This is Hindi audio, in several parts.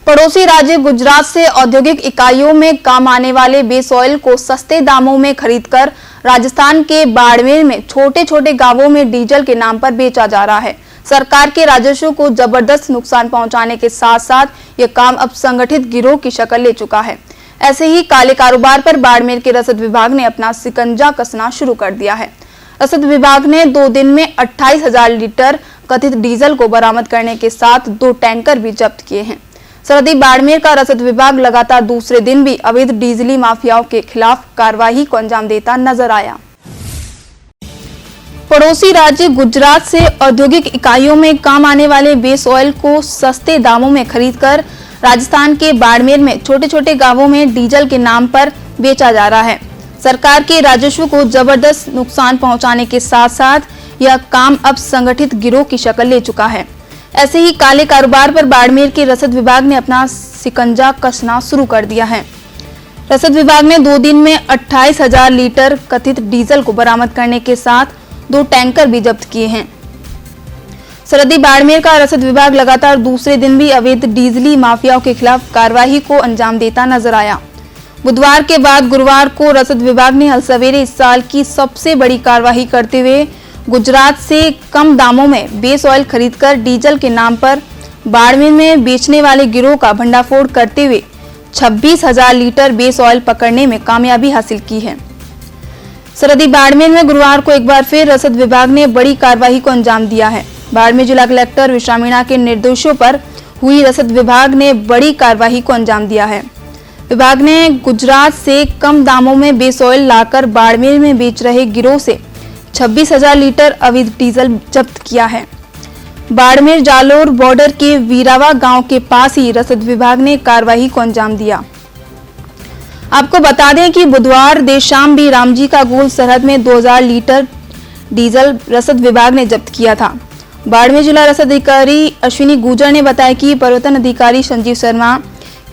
पड़ोसी राज्य गुजरात से औद्योगिक इकाइयों में काम आने वाले बेस ऑयल को सस्ते दामों में खरीदकर राजस्थान के बाड़मेर में छोटे छोटे गांवों में डीजल के नाम पर बेचा जा रहा है। सरकार के राजस्व को जबरदस्त नुकसान पहुंचाने के साथ साथ यह काम अब संगठित गिरोह की शक्ल ले चुका है। ऐसे ही काले कारोबार पर बाड़मेर के रसद विभाग ने अपना शिकंजा कसना शुरू कर दिया है। रसद विभाग ने 2 दिन में 28,000 लीटर कथित डीजल को बरामद करने के साथ 2 टैंकर भी जब्त किए हैं। सरहदी बाड़मेर का रसद विभाग लगातार दूसरे दिन भी अवैध डीजली माफियाओं के खिलाफ कार्रवाई को अंजाम देता नजर आया। पड़ोसी राज्य गुजरात से औद्योगिक इकाइयों में काम आने वाले बेस ऑयल को सस्ते दामों में खरीदकर राजस्थान के बाड़मेर में छोटे छोटे गांवों में डीजल के नाम पर बेचा जा रहा है। सरकार के राजस्व को जबरदस्त नुकसान पहुंचाने के साथ साथ यह काम अब संगठित गिरोह की शक्ल ले चुका है। ऐसे ही काले कारोबार पर बाड़मेर के रसद विभाग ने अपना शिकंजा कसना शुरू कर दिया है। रसद विभाग ने 2 दिन में 28,000 लीटर कथित डीजल को बरामद करने के साथ 2 टैंकर भी जब्त किए हैं। सरहदी बाड़मेर का रसद विभाग लगातार दूसरे दिन भी अवैध डीजली माफियाओं के खिलाफ कार्रवाई को अंजाम देता नजर आया। बुधवार के बाद गुरुवार को रसद विभाग ने हल सवेरे इस साल की सबसे बड़ी कार्रवाई करते हुए गुजरात से कम दामों में बेस ऑयल खरीदकर डीजल के नाम पर बाड़मेर में बेचने वाले गिरोह का भंडाफोड़ करते हुए 26,000 लीटर बेस ऑयल पकड़ने में कामयाबी हासिल की है। सरहदी बाड़मेर में गुरुवार को एक बार फिर रसद विभाग ने बड़ी कार्रवाई को अंजाम दिया है। बाड़मेर जिला कलेक्टर विश्वा मीणा के निर्देशों पर हुई रसद विभाग ने बड़ी कार्रवाई को अंजाम दिया है। विभाग ने गुजरात से कम दामों में बेस ऑयल लाकर बाड़मेर में बेच रहे गिरोह से 26,000 लीटर अवैध डीजल जब्त किया है। बाड़मेर जालोर बॉर्डर के वीरावा गांव के पास ही रसद विभाग ने कार्रवाई को अंजाम दिया। आपको बता दें कि बुधवार देर शाम भी रामजी का गोल सरहद में 2000 लीटर डीजल रसद विभाग ने जब्त किया था। बाड़मेर जिला रसद अधिकारी अश्विनी गुर्जर ने बताया कि प्रवर्तन अधिकारी संजीव शर्मा,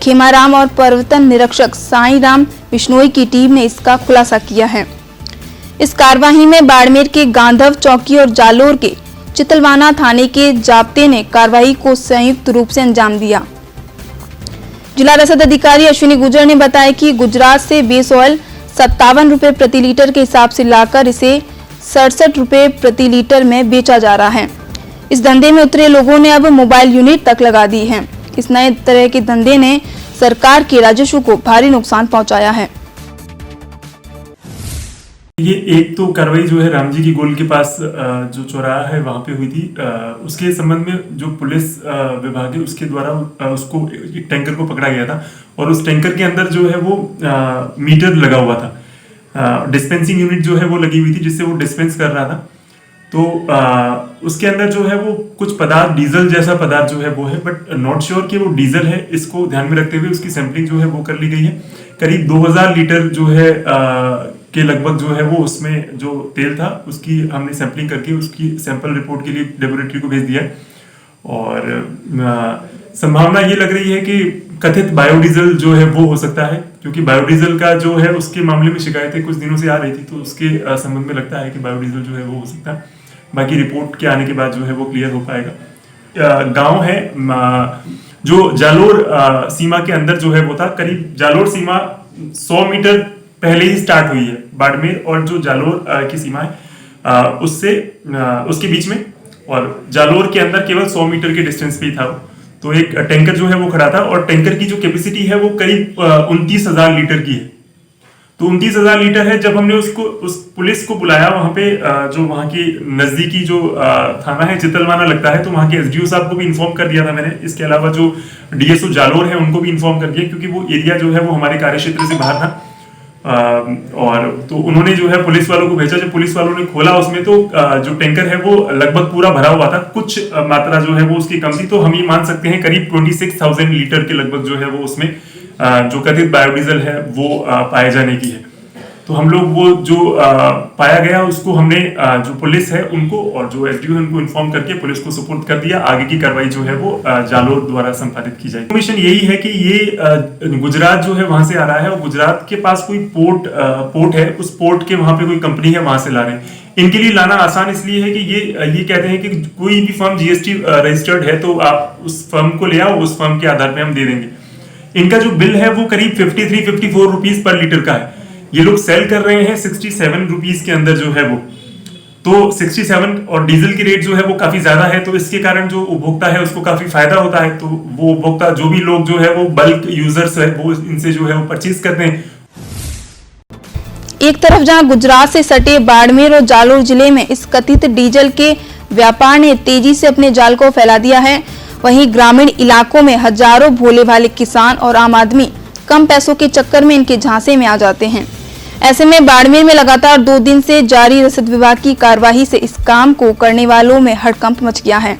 खेमाराम और प्रवर्तन निरीक्षक साई राम बिश्नोई की टीम ने इसका खुलासा किया है। इस कार्रवाई में बाड़मेर के गांधव चौकी और जालोर के चितलवाना थाने के जाब्ते ने कार्रवाई को संयुक्त रूप से अंजाम दिया। जिला रसद अधिकारी अश्विनी गुर्जर ने बताया कि गुजरात से बेस ऑयल 57 रुपए प्रति लीटर के हिसाब से लाकर इसे 67 रुपए प्रति लीटर में बेचा जा रहा है। इस धंधे में उतरे लोगों ने अब मोबाइल यूनिट तक लगा दी है। इस नए तरह के धंधे ने सरकार के राजस्व को भारी नुकसान पहुंचाया है। ये एक तो कार्रवाई जो है रामजी की गोल के पास जो चौराहा है वहां पे हुई थी। उसके संबंध में जो पुलिस विभाग है उसके द्वारा उसको एक टैंकर को पकड़ा गया था और उस टैंकर के अंदर जो है वो मीटर लगा हुआ था। डिस्पेंसिंग यूनिट जो है वो लगी हुई थी जिससे वो डिस्पेंस कर रहा था। तो उसके अंदर जो है वो कुछ पदार्थ डीजल जैसा पदार्थ जो है वो है, बट नॉट श्योर कि वो डीजल है। इसको ध्यान में रखते हुए उसकी सैंपलिंग जो है वो कर ली गई है। करीब 2000 लीटर जो है के लगभग जो है वो उसमें जो तेल था उसकी हमने सैंपलिंग करके उसकी सैंपल रिपोर्ट के लिए लेबोरेटरी को भेज दिया है। और संभावना ये लग रही है कि कथित बायोडीजल जो है वो हो सकता है, क्योंकि बायोडीजल का जो है उसके मामले में शिकायतें कुछ दिनों से आ रही थी, तो उसके संबंध में लगता है कि बायोडीजल जो है वो हो सकता है। बाकी रिपोर्ट के आने के बाद जो है वो क्लियर हो पाएगा। गांव है जो जालोर सीमा के अंदर जो है वो था, करीब जालोर सीमा 100 मीटर पहले ही स्टार्ट हुई है बाड़मेर और जो जालोर की सीमा है उससे उसके बीच में, और जालोर के अंदर केवल 100 मीटर के डिस्टेंस पे ही था। तो एक टैंकर जो है वो खड़ा था और टैंकर की जो कैपेसिटी है वो करीब 29,000 लीटर की है। तो 29,000 लीटर है। जब हमने उस पुलिस को बुलाया वहां पे, जो वहां की नजदीकी जो थाना है चितलवाना लगता है, तो वहां के एसडीओ साहब को भी इन्फॉर्म कर दिया था मैंने। इसके अलावा जो डीएसओ जालोर है उनको भी इन्फॉर्म कर दिया, क्योंकि वो एरिया जो है वो हमारे कार्य क्षेत्र से बाहर था। और तो उन्होंने जो है पुलिस वालों को भेजा। जब पुलिस वालों ने खोला उसमें तो जो टैंकर है वो लगभग पूरा भरा हुआ था, कुछ मात्रा जो है वो उसकी कम थी। तो हम ये मान सकते हैं करीब 26,000 लीटर के लगभग जो है वो उसमें जो कथित बायोडीजल है वो पाए जाने की है। तो हम लोग वो जो पाया गया उसको हमने जो पुलिस है उनको और जो एसडीओ है उनको इन्फॉर्म करके पुलिस को सुपुर्द कर दिया। आगे की कार्रवाई जो है वो जालोर द्वारा संपादित की जाएगी। इन्फॉर्मेशन यही है कि ये गुजरात जो है वहां से आ रहा है और गुजरात के पास कोई पोर्ट है, उस पोर्ट के वहां पे कोई कंपनी है, वहां से ला रहे हैं। इनके लिए लाना आसान इसलिए है कि ये कहते हैं कि कोई भी फर्म जीएसटी रजिस्टर्ड है तो आप उस फर्म को ले आओ, उस फर्म के आधार पे हम दे देंगे। इनका जो बिल है वो करीब 53-54 रुपीज पर लीटर का है। ये लोग सेल कर रहे हैं 67 रुपीज के अंदर जो है वो, तो 67 और डीजल की रेट जो है वो काफी ज्यादा है, तो इसके कारण जो उपभोक्ता है उसको काफी फायदा होता है। तो वो उपभोक्ता जो भी लोग जो है वो बल्क यूजर्स है वो इनसे जो है वो परचेज करते हैं। एक तरफ जहां गुजरात से सटे बाड़मेर और जालोर जिले में इस कथित डीजल के व्यापार ने तेजी से अपने जाल को फैला दिया है, वहीं ग्रामीण इलाकों में हजारों भोले भाले किसान और आम आदमी कम पैसों के चक्कर में इनके झांसे में आ जाते हैं। ऐसे में बाड़मेर में लगातार 2 दिन से जारी रसद विभाग की कार्यवाही से इस काम को करने वालों में हड़कंप मच गया है।